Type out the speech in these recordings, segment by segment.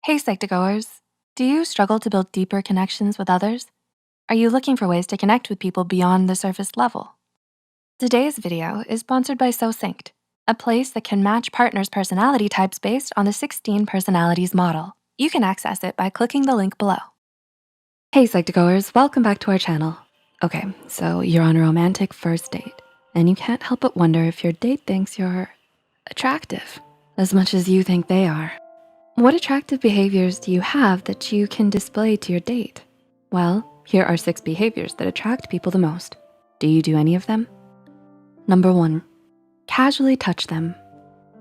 Hey Psych2Goers, do you struggle to build deeper connections with others? Are you looking for ways to connect with people beyond the surface level? Today's video is sponsored by SoSynced, a place that can match partners' personality types based on the 16 personalities model. You can access it by clicking the link below. Hey Psych2Goers, welcome back to our channel. Okay, so you're on a romantic first date and you can't help but wonder if your date thinks you're attractive as much as you think they are. What attractive behaviors do you have that you can display to your date? Well, here are 6 behaviors that attract people the most. Do you do any of them? Number 1, casually touch them.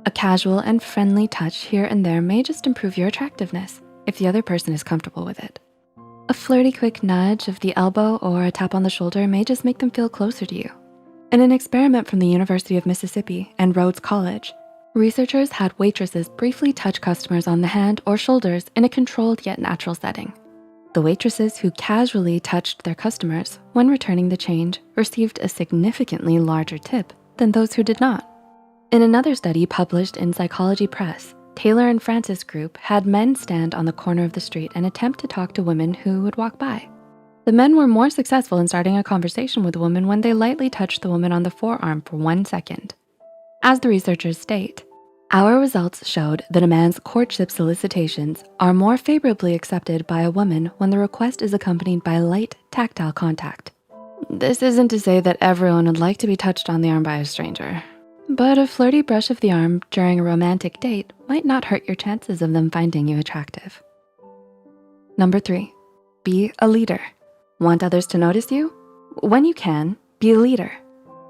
A casual and friendly touch here and there may just improve your attractiveness if the other person is comfortable with it. A flirty quick nudge of the elbow or a tap on the shoulder may just make them feel closer to you. In an experiment from the University of Mississippi and Rhodes College, researchers had waitresses briefly touch customers on the hand or shoulders in a controlled yet natural setting. The waitresses who casually touched their customers when returning the change received a significantly larger tip than those who did not. In another study published in Psychology Press, Taylor and Francis group had men stand on the corner of the street and attempt to talk to women who would walk by. The men were more successful in starting a conversation with a woman when they lightly touched the woman on the forearm for 1 second. As the researchers state, our results showed that a man's courtship solicitations are more favorably accepted by a woman when the request is accompanied by light tactile contact. This isn't to say that everyone would like to be touched on the arm by a stranger, but a flirty brush of the arm during a romantic date might not hurt your chances of them finding you attractive. Number 3, be a leader. Want others to notice you? When you can, be a leader.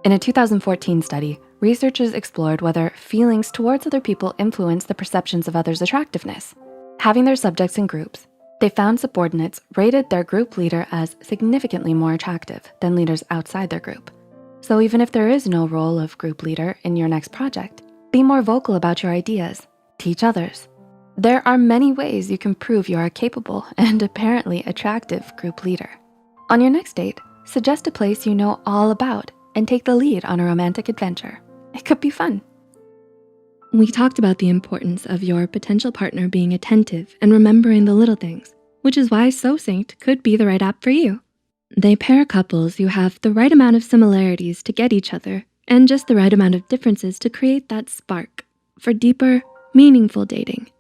In a 2014 study, researchers explored whether feelings towards other people influence the perceptions of others' attractiveness. Having their subjects in groups, they found subordinates rated their group leader as significantly more attractive than leaders outside their group. So even if there is no role of group leader in your next project, be more vocal about your ideas, teach others. There are many ways you can prove you are a capable and apparently attractive group leader. On your next date, suggest a place you know all about and take the lead on a romantic adventure. It could be fun. We talked about the importance of your potential partner being attentive and remembering the little things, which is why SoSynced could be the right app for you. They pair couples who have the right amount of similarities to get each other and just the right amount of differences to create that spark for deeper, meaningful dating.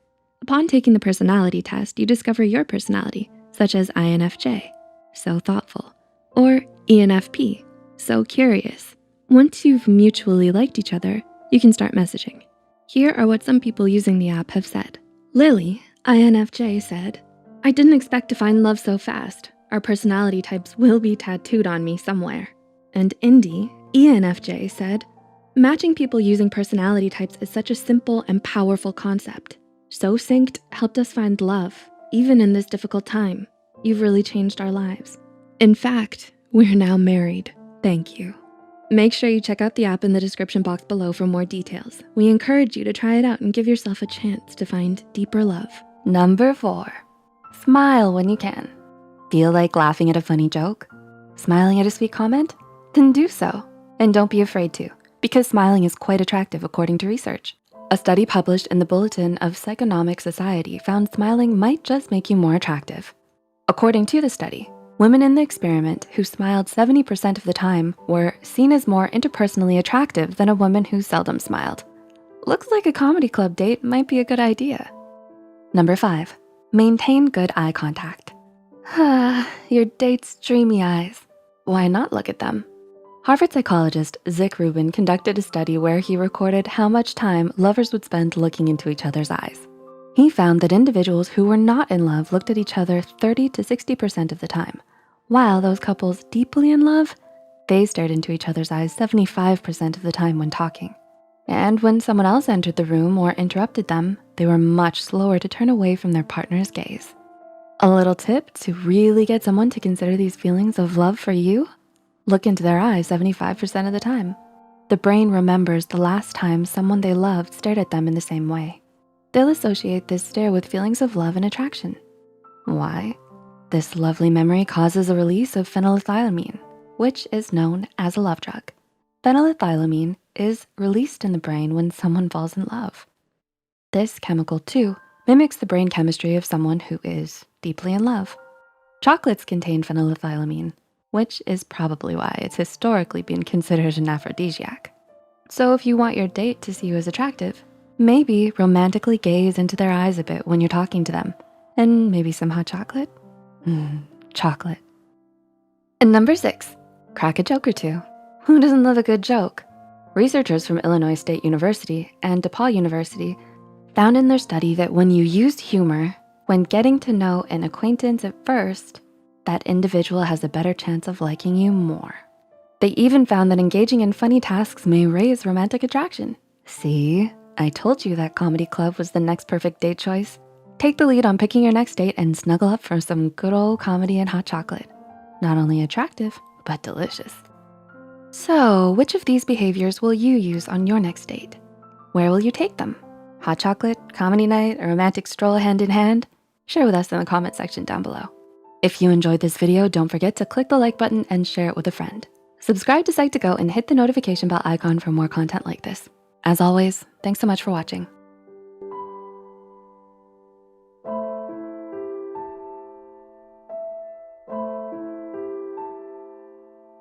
Upon taking the personality test, you discover your personality, such as INFJ, so thoughtful, or ENFP, so curious. Once you've mutually liked each other, you can start messaging. Here are what some people using the app have said. Lily, INFJ, said, "I didn't expect to find love so fast. Our personality types will be tattooed on me somewhere." And Indy, ENFJ, said, "Matching people using personality types is such a simple and powerful concept. SoSynced helped us find love, even in this difficult time. You've really changed our lives. In fact, we're now married. Thank you." Make sure you check out the app in the description box below for more details. We encourage you to try it out and give yourself a chance to find deeper love. Number 4, smile when you can. Feel like laughing at a funny joke? Smiling at a sweet comment? Then do so. And don't be afraid to, because smiling is quite attractive according to research. A study published in the Bulletin of Psychonomic Society found smiling might just make you more attractive. According to the study, women in the experiment who smiled 70% of the time were seen as more interpersonally attractive than a woman who seldom smiled. Looks like a comedy club date might be a good idea. Number 5, maintain good eye contact. Your date's dreamy eyes. Why not look at them? Harvard psychologist Zick Rubin conducted a study where he recorded how much time lovers would spend looking into each other's eyes. He found that individuals who were not in love looked at each other 30 to 60% of the time, while those couples deeply in love, they stared into each other's eyes 75% of the time when talking. And when someone else entered the room or interrupted them, they were much slower to turn away from their partner's gaze. A little tip to really get someone to consider these feelings of love for you? Look into their eyes 75% of the time. The brain remembers the last time someone they loved stared at them in the same way. They'll associate this stare with feelings of love and attraction. Why? This lovely memory causes a release of phenylethylamine, which is known as a love drug. Phenylethylamine is released in the brain when someone falls in love. This chemical too mimics the brain chemistry of someone who is deeply in love. Chocolates contain phenylethylamine, which is probably why it's historically been considered an aphrodisiac. So if you want your date to see you as attractive, maybe romantically gaze into their eyes a bit when you're talking to them, and maybe some hot chocolate. Chocolate. And number 6, crack a joke or two. Who doesn't love a good joke? Researchers from Illinois State University and DePaul University found in their study that when you use humor, when getting to know an acquaintance at first, that individual has a better chance of liking you more. They even found that engaging in funny tasks may raise romantic attraction. See, I told you that comedy club was the next perfect date choice. Take the lead on picking your next date and snuggle up for some good old comedy and hot chocolate. Not only attractive, but delicious. So, which of these behaviors will you use on your next date? Where will you take them? Hot chocolate, comedy night, a romantic stroll hand in hand? Share with us in the comment section down below. If you enjoyed this video, don't forget to click the like button and share it with a friend. Subscribe to Psych2Go and hit the notification bell icon for more content like this. As always, thanks so much for watching.